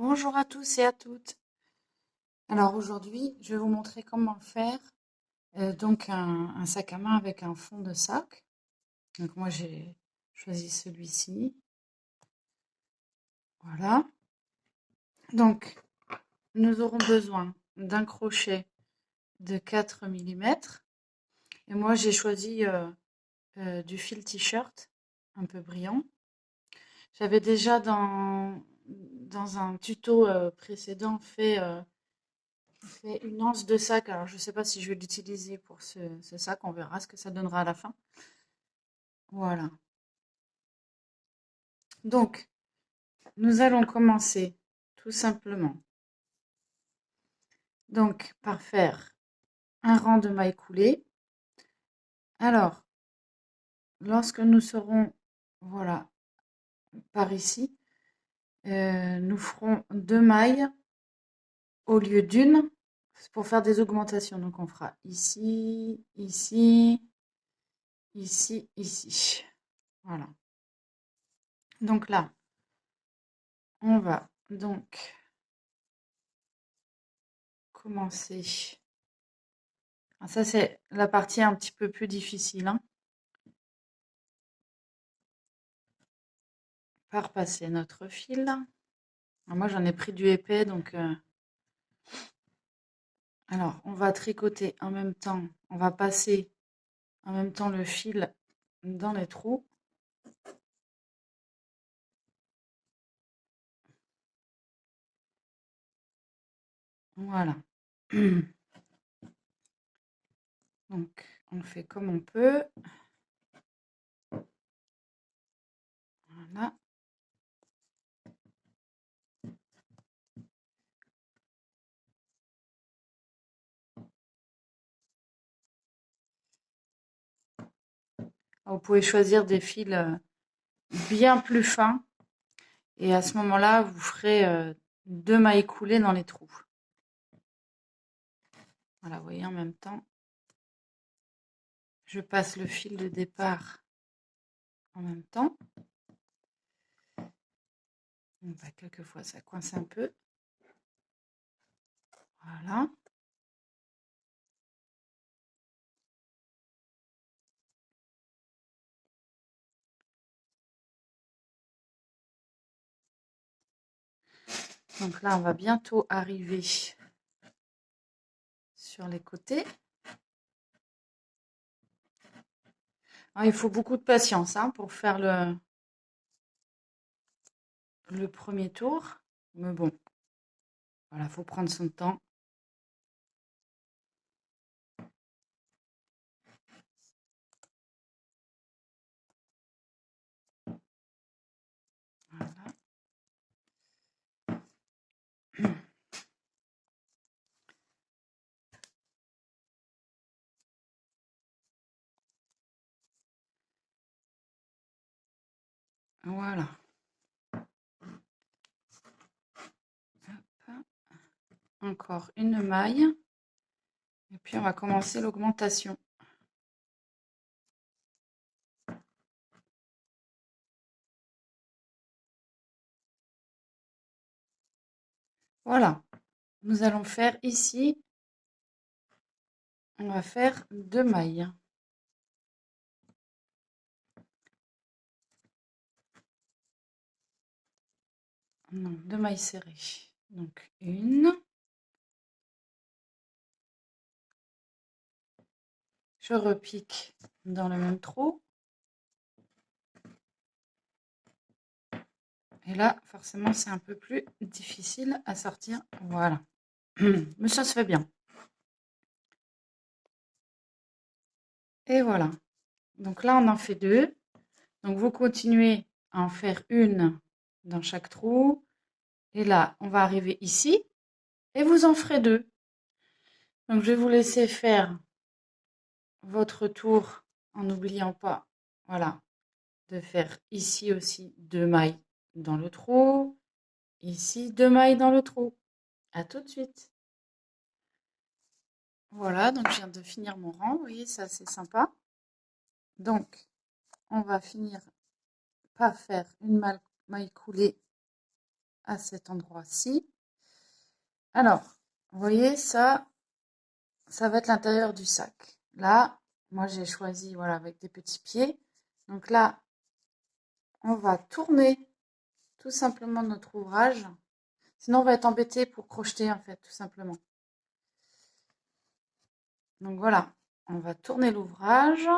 Bonjour à tous et à toutes. Alors aujourd'hui, je vais vous montrer comment faire donc un sac à main avec un fond de sac. Donc moi j'ai choisi celui-ci. Voilà. Donc nous aurons besoin d'un crochet de 4 millimètres. Et moi j'ai choisi du fil t-shirt un peu brillant. J'avais déjà dans un tuto précédent fait une anse de sac. Alors, je ne sais pas si je vais l'utiliser pour ce sac. On verra ce que ça donnera à la fin. Voilà. Donc, nous allons commencer tout simplement donc par faire un rang de mailles coulées. Alors, lorsque nous serons, voilà, par ici, nous ferons 2 mailles au lieu d'une pour faire des augmentations. Donc, on fera ici, ici, ici, ici. Voilà. Donc là, on va donc commencer. Ah, ça, c'est la partie un petit peu plus difficile, hein, par passer notre fil. Alors, moi, j'en ai pris du épais, donc alors, on va tricoter en même temps. On va passer en même temps le fil dans les trous. Voilà. Donc, on fait comme on peut. Voilà. Vous pouvez choisir des fils bien plus fins. Et à ce moment-là, vous ferez 2 mailles coulées dans les trous. Voilà, vous voyez, en même temps, je passe le fil de départ en même temps. Bah, quelquefois, ça coince un peu. Voilà. Donc là, on va bientôt arriver sur les côtés. Alors, il faut beaucoup de patience hein, pour faire le premier tour. Mais bon, voilà, il faut prendre son temps. Voilà. Voilà. Hop. Encore une maille. Et puis, on va commencer l'augmentation. Voilà. Nous allons faire ici, on va faire 2 mailles. Non, 2 mailles serrées. Donc, une. Je repique dans le même trou. Et là, forcément, c'est un peu plus difficile à sortir. Voilà. Mais ça se fait bien. Et voilà. Donc là, on en fait 2. Donc, vous continuez à en faire une dans chaque trou. Et là, on va arriver ici. Et vous en ferez 2. Donc, je vais vous laisser faire votre tour en n'oubliant pas, voilà, de faire ici aussi 2 mailles dans le trou. Ici, 2 mailles dans le trou. À tout de suite. Voilà, donc je viens de finir mon rang. Vous voyez, ça c'est sympa. Donc, on va finir par faire une maille coulée à cet endroit-ci. Alors, vous voyez, ça va être l'intérieur du sac. Là, moi j'ai choisi, voilà, avec des petits pieds. Donc là, on va tourner tout simplement notre ouvrage. Sinon, on va être embêté pour crocheter, en fait, tout simplement. Donc voilà, on va tourner l'ouvrage.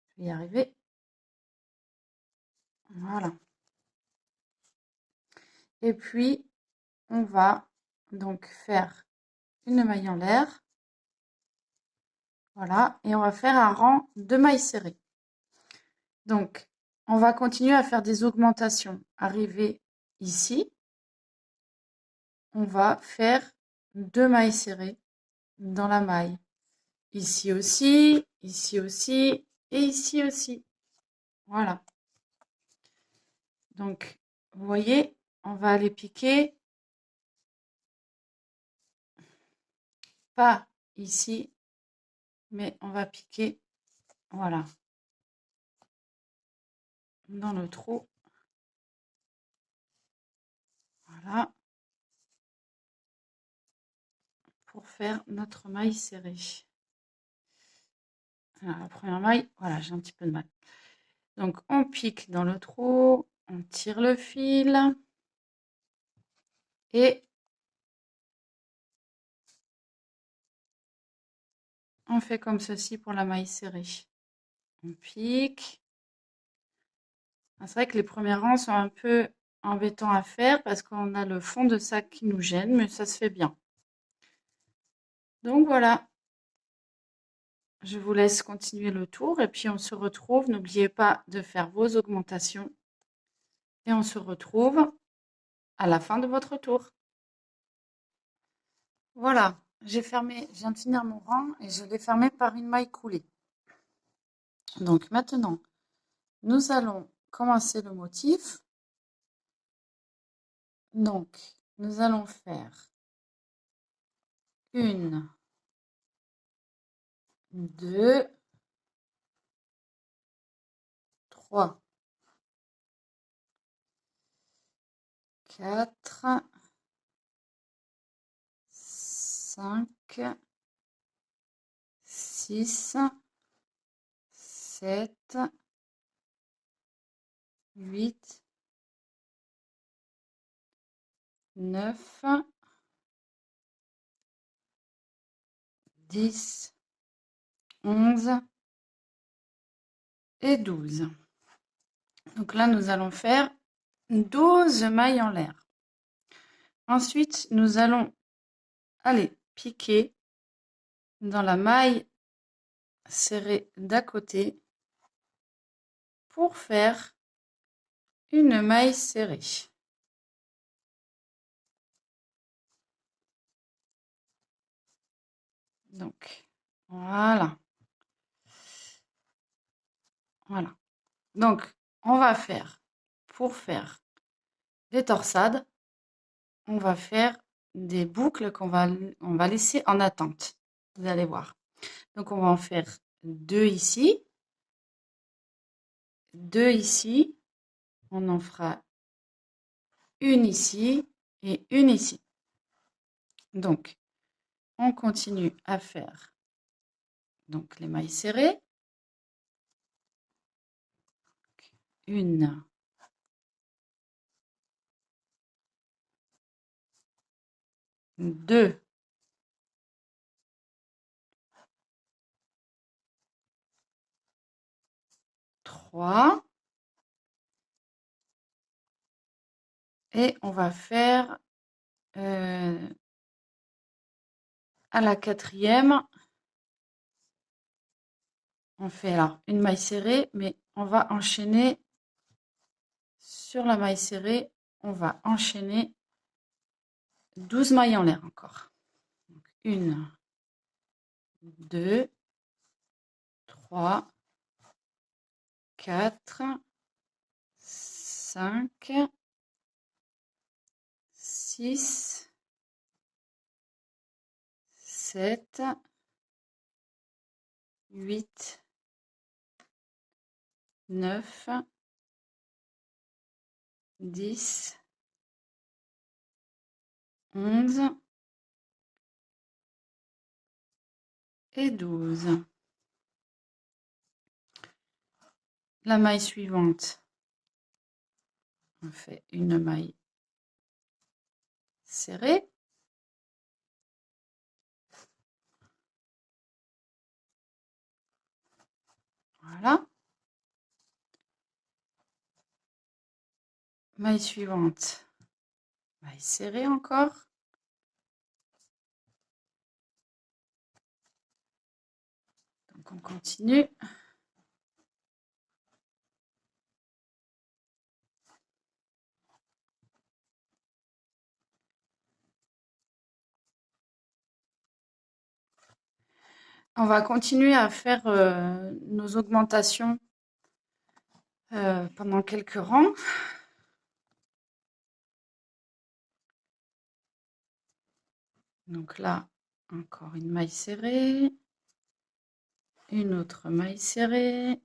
Je vais y arriver. Voilà. Et puis, on va donc faire une maille en l'air. Voilà, et on va faire un rang de mailles serrées. Donc, on va continuer à faire des augmentations. Arriver ici, on va faire 2 mailles serrées dans la maille. Ici aussi et ici aussi. Voilà. Donc, vous voyez, on va aller piquer, pas ici, mais on va piquer, voilà, dans le trou. Voilà. Pour faire notre maille serrée. Alors, la première maille, voilà, j'ai un petit peu de mal. Donc, on pique dans le trou, on tire le fil et on fait comme ceci pour la maille serrée. On pique. C'est vrai que les premiers rangs sont un peu embêtants à faire parce qu'on a le fond de sac qui nous gêne, mais ça se fait bien. Donc voilà, je vous laisse continuer le tour et puis on se retrouve. N'oubliez pas de faire vos augmentations et on se retrouve à la fin de votre tour. Voilà, j'ai fermé, je viens de finir mon rang et je l'ai fermé par une maille coulée. Donc maintenant, nous allons commencer le motif. Donc, nous allons faire 1, 2, 3, 4, 5, 6, 7, 8, 9, 10, 11 et 12. Donc là, nous allons faire 12 mailles en l'air. Ensuite, nous allons aller piquer dans la maille serrée d'à côté pour faire une maille serrée. Donc, voilà. Voilà. Donc, on va faire, pour faire des torsades, on va faire des boucles on va laisser en attente. Vous allez voir. Donc, on va en faire 2 ici, 2 ici, on en fera une ici et une ici. Donc, on continue à faire donc les mailles serrées. 1, 2, 3 et on va faire à la 4e, on fait alors une maille serrée, mais on va enchaîner sur la maille serrée, on va enchaîner 12 mailles en l'air encore. Donc, 1, 2, 3, 4, 5, 6, 7, 8, 9, 10, 11 et 12. La maille suivante, on fait une maille serrée. Voilà. Maille suivante, maille serrée encore. Donc on continue. On va continuer à faire nos augmentations pendant quelques rangs. Donc là, encore une maille serrée, une autre maille serrée,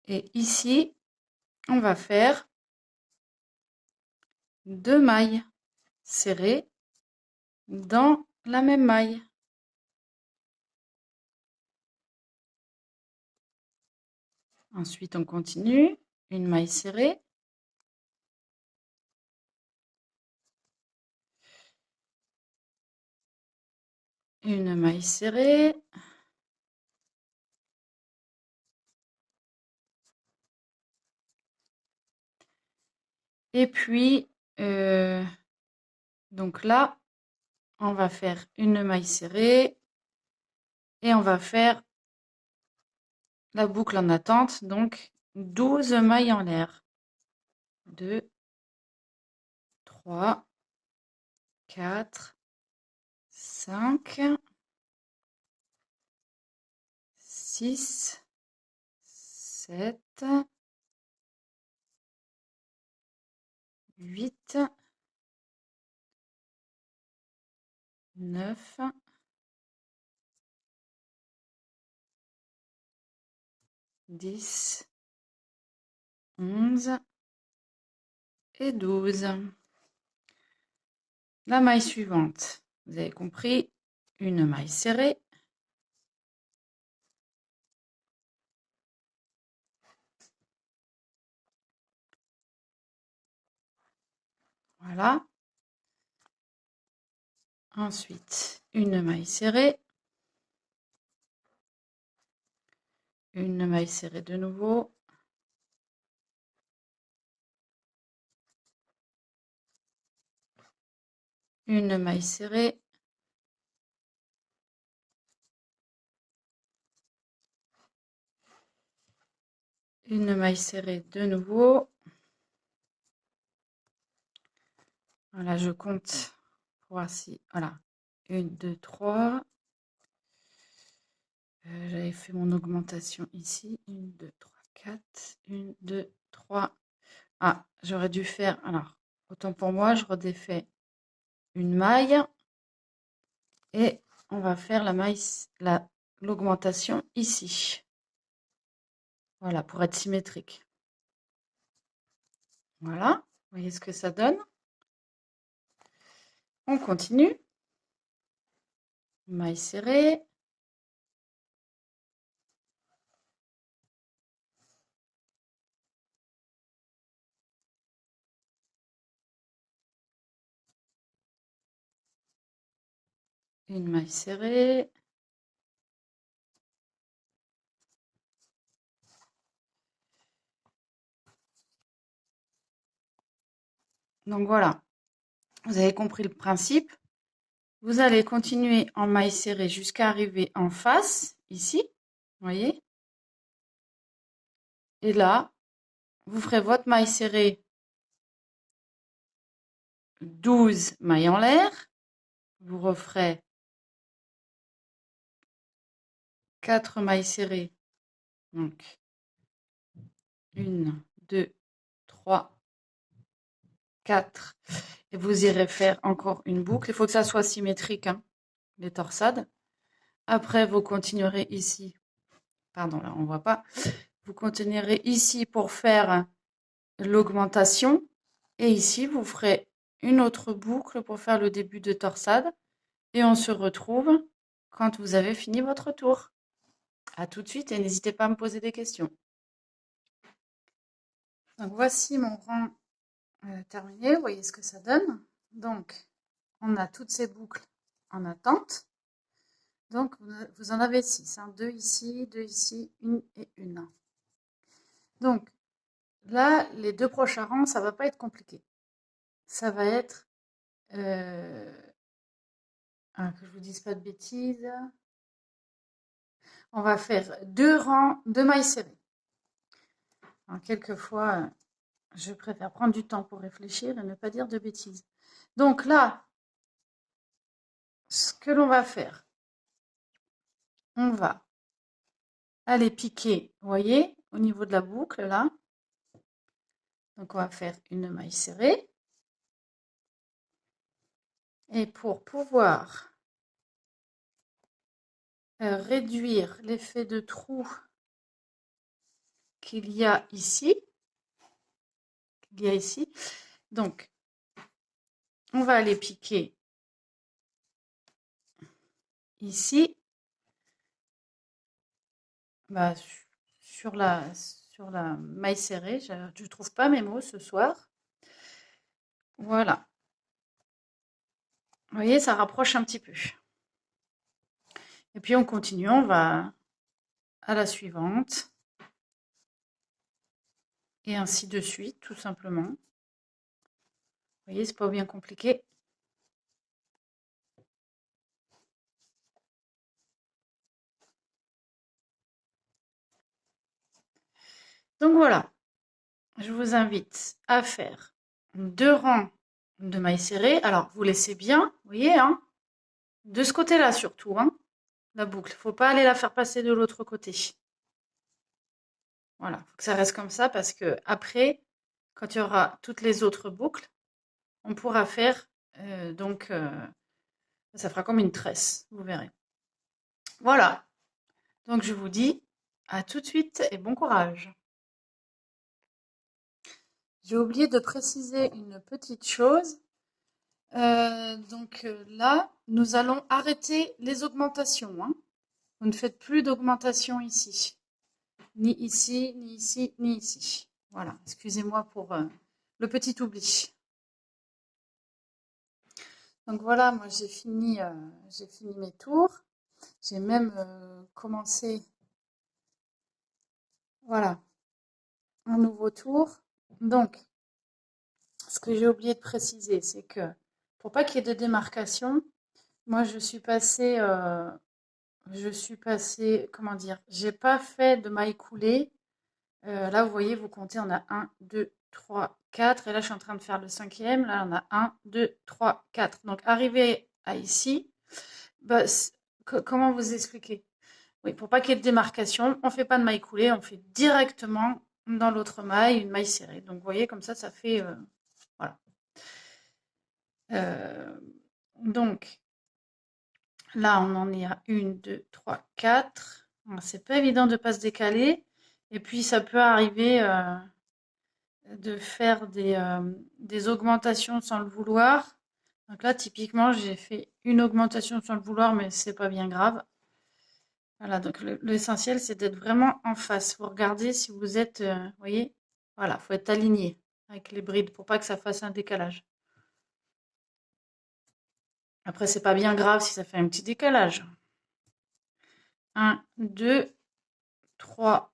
et ici, on va faire 2 mailles serrées dans la même maille. Ensuite, on continue, une maille serrée, une maille serrée, et puis donc là, on va faire une maille serrée et on va faire la boucle en attente, donc 12 mailles en l'air. 2, 3, 4, 5, 6, 7, 8, 9, 10, 11 et 12. La maille suivante, vous avez compris, une maille serrée, voilà. Ensuite, une maille serrée, une maille serrée de nouveau, une maille serrée, une maille serrée de nouveau. Voilà, je compte pour voir si, voilà, 1, 2, 3. J'avais fait mon augmentation ici, 1, 2, 3, 4, 1, 2, 3. Ah, j'aurais dû faire, alors, autant pour moi, je redéfais une maille et on va faire la maille, l'augmentation ici. Voilà, pour être symétrique. Voilà, vous voyez ce que ça donne. On continue. Maille serrée. Une maille serrée. Donc voilà, vous avez compris le principe. Vous allez continuer en maille serrée jusqu'à arriver en face, ici, vous voyez. Et là, vous ferez votre maille serrée 12 mailles en l'air. Vous referez 4 mailles serrées. Donc, 1, 2, 3, 4. Et vous irez faire encore une boucle. Il faut que ça soit symétrique, hein, les torsades. Après, vous continuerez ici. Pardon, là, on ne voit pas. Vous continuerez ici pour faire l'augmentation. Et ici, vous ferez une autre boucle pour faire le début de torsade. Et on se retrouve quand vous avez fini votre tour. À tout de suite et n'hésitez pas à me poser des questions. Donc voici mon rang terminé. Vous voyez ce que ça donne. Donc, on a toutes ces boucles en attente. Donc, vous en avez 6. Hein, 2 ici, une et une. Donc, là, les deux prochains rangs, ça va pas être compliqué. Ça va être... que je vous dise pas de bêtises. On va faire 2 rangs de mailles serrées. Alors, quelquefois, je préfère prendre du temps pour réfléchir et ne pas dire de bêtises. Donc là, ce que l'on va faire, on va aller piquer, vous voyez, au niveau de la boucle, là. Donc, on va faire une maille serrée. Et pour pouvoir réduire l'effet de trou qu'il y a ici, donc, on va aller piquer ici, bah, sur la maille serrée. Je ne trouve pas mes mots ce soir. Voilà. Vous voyez, ça rapproche un petit peu. Et puis on continue, on va à la suivante. Et ainsi de suite, tout simplement. Vous voyez, c'est pas bien compliqué. Donc voilà, je vous invite à faire 2 rangs de mailles serrées. Alors, vous laissez bien, vous voyez, hein, de ce côté-là surtout, hein, la boucle. Il ne faut pas aller la faire passer de l'autre côté. Voilà, il faut que ça reste comme ça parce que après, quand il y aura toutes les autres boucles, on pourra faire, ça fera comme une tresse, vous verrez. Voilà, donc je vous dis à tout de suite et bon courage. J'ai oublié de préciser une petite chose. Là, nous allons arrêter les augmentations. Hein. Vous ne faites plus d'augmentation ici. Ni ici, ni ici, ni ici. Voilà, excusez-moi pour le petit oubli. Donc voilà, moi j'ai fini mes tours. J'ai même commencé, voilà, un nouveau tour. Donc, ce que j'ai oublié de préciser, c'est que pour pas qu'il y ait de démarcation, moi je suis passée, comment dire, j'ai pas fait de maille coulée. Là, vous voyez, vous comptez, on a 1, 2, 3, 4. Et là, je suis en train de faire le 5e. Là, on a 1, 2, 3, 4. Donc, arrivé à ici, bah, comment vous expliquer? Oui, pour pas qu'il y ait de démarcation, on ne fait pas de maille coulée, on fait directement dans l'autre maille une maille serrée. Donc, vous voyez, comme ça fait... voilà. Donc, là, on en est à 1, 2, 3, 4. C'est pas évident de ne pas se décaler. Et puis, ça peut arriver de faire des augmentations sans le vouloir. Donc là, typiquement, j'ai fait une augmentation sans le vouloir, mais c'est pas bien grave. Voilà, donc l'essentiel, c'est d'être vraiment en face. Vous regardez si vous êtes, vous voyez, voilà, faut être aligné avec les brides pour pas que ça fasse un décalage. Après, c'est pas bien grave si ça fait un petit décalage. 1, 2, 3,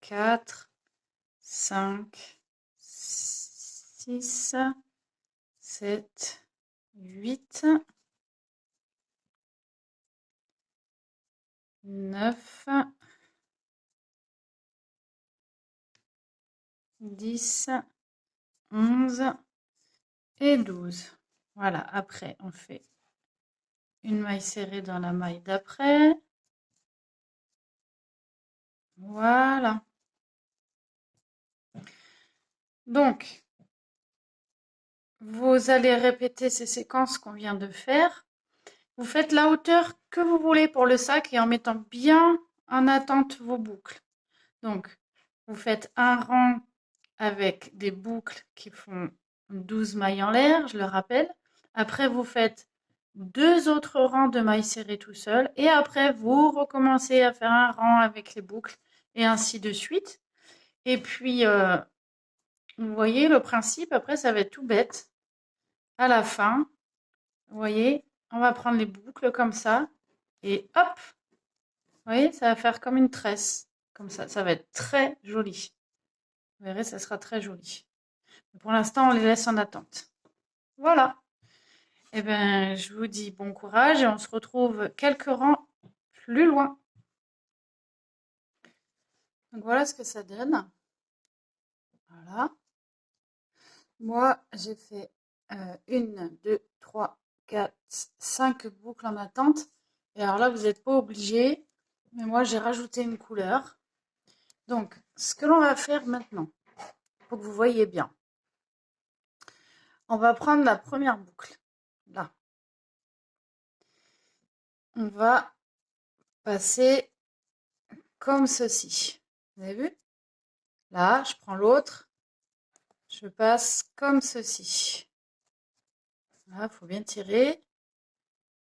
4, 5, 6, 7, 8, 9, 10, 11 et 12. Voilà, après, on fait une maille serrée dans la maille d'après. Voilà. Donc, vous allez répéter ces séquences qu'on vient de faire. Vous faites la hauteur que vous voulez pour le sac et en mettant bien en attente vos boucles. Donc, vous faites un rang avec des boucles qui font 12 mailles en l'air, je le rappelle. Après, vous faites 2 autres rangs de mailles serrées tout seul. Et après, vous recommencez à faire un rang avec les boucles et ainsi de suite. Et puis, vous voyez le principe, après, ça va être tout bête. À la fin, vous voyez, on va prendre les boucles comme ça. Et hop, vous voyez, ça va faire comme une tresse. Comme ça va être très joli. Vous verrez, ça sera très joli. Pour l'instant, on les laisse en attente. Voilà. Eh bien, je vous dis bon courage et on se retrouve quelques rangs plus loin. Donc voilà ce que ça donne. Voilà. Moi, j'ai fait 1, 2, 3, 4, 5 boucles en attente. Et alors là, vous n'êtes pas obligé, mais moi, j'ai rajouté une couleur. Donc, ce que l'on va faire maintenant, pour que vous voyez bien, on va prendre la première boucle, là. On va passer comme ceci. Vous avez vu? Là, je prends l'autre. Je passe comme ceci. Là, il faut bien tirer.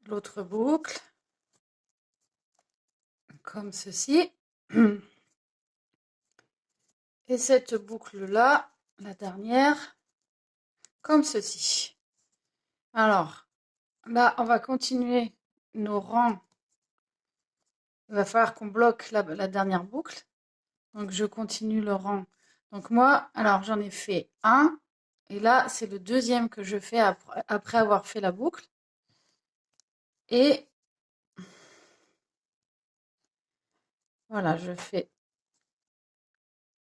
L'autre boucle. Comme ceci. Et cette boucle-là, la dernière, comme ceci. Alors, là, on va continuer nos rangs. Il va falloir qu'on bloque la dernière boucle. Donc, je continue le rang. Donc, moi, alors, j'en ai fait un. Et là, c'est le deuxième que je fais après avoir fait la boucle. Et voilà, je fais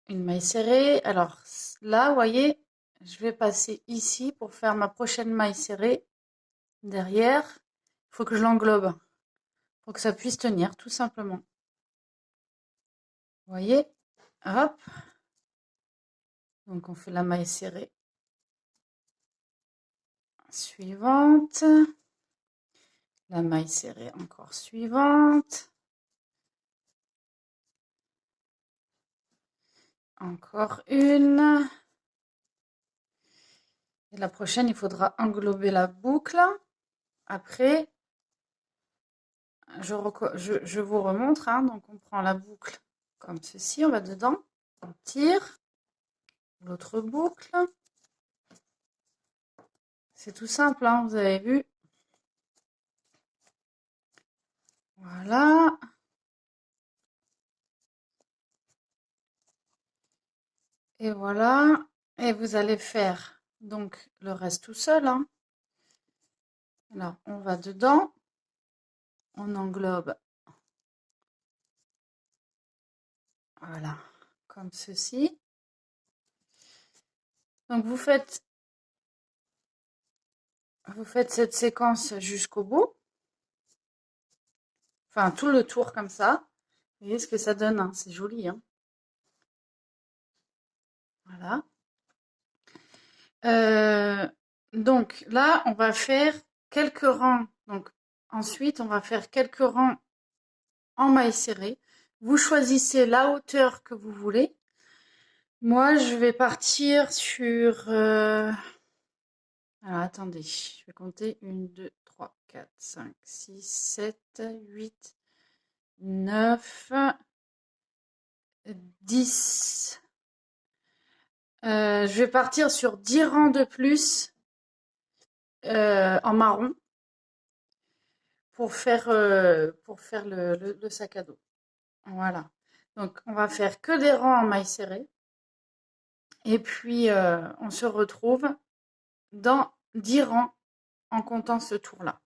une maille serrée. Alors là, vous voyez, je vais passer ici pour faire ma prochaine maille serrée. Derrière, il faut que je l'englobe pour que ça puisse tenir, tout simplement. Vous voyez? Hop. Donc, on fait la maille serrée suivante. La maille serrée encore suivante. Encore une. Et la prochaine, il faudra englober la boucle. Après, je vous remontre. Hein. Donc, on prend la boucle comme ceci. On va dedans. On tire. L'autre boucle. C'est tout simple, hein, vous avez vu. Voilà. Et voilà. Et vous allez faire donc le reste tout seul. Hein. Alors, on va dedans. On englobe. Voilà. Comme ceci. Donc, vous faites cette séquence jusqu'au bout. Enfin, tout le tour comme ça. Vous voyez ce que ça donne, hein. C'est joli. Hein. Voilà. Donc, là, on va faire quelques rangs. Donc, ensuite, on va faire quelques rangs en maille serrée. Vous choisissez la hauteur que vous voulez. Moi, je vais partir sur... Alors, attendez, je vais compter 1, 2, 3, 4, 5, 6, 7, 8, 9, 10. Je vais partir sur 10 rangs de plus en marron pour faire le sac à dos. Voilà. Donc, on va faire que des rangs en maille serrée. Et puis, on se retrouve dans 10 rangs en comptant ce tour-là.